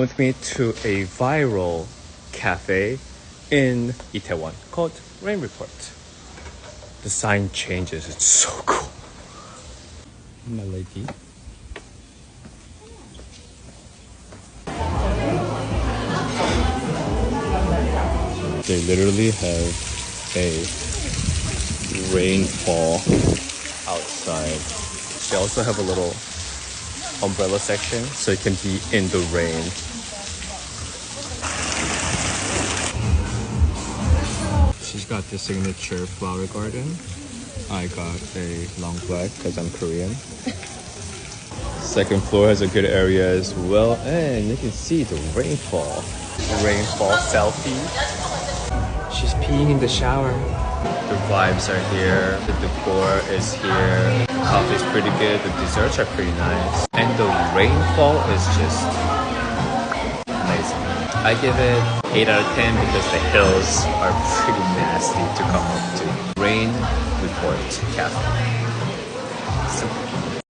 With me to a viral cafe in Itaewon called Rain Report. The sign changes, it's so cool. My lady. They literally have a rainfall outside. They also have a little umbrella section so you can be in the rain. She's got the signature flower garden. I got a long black because I'm Korean. Second floor has a good area as well, and you can see the rainfall. Rainfall selfie. She's peeing in the shower. The vibes are here, the decor is here, the coffee is pretty good, the desserts are pretty nice, and the rainfall is just amazing. I give it 8 out of 10 because the hills are pretty nasty to come up to. Rain Report Cafe. Simple.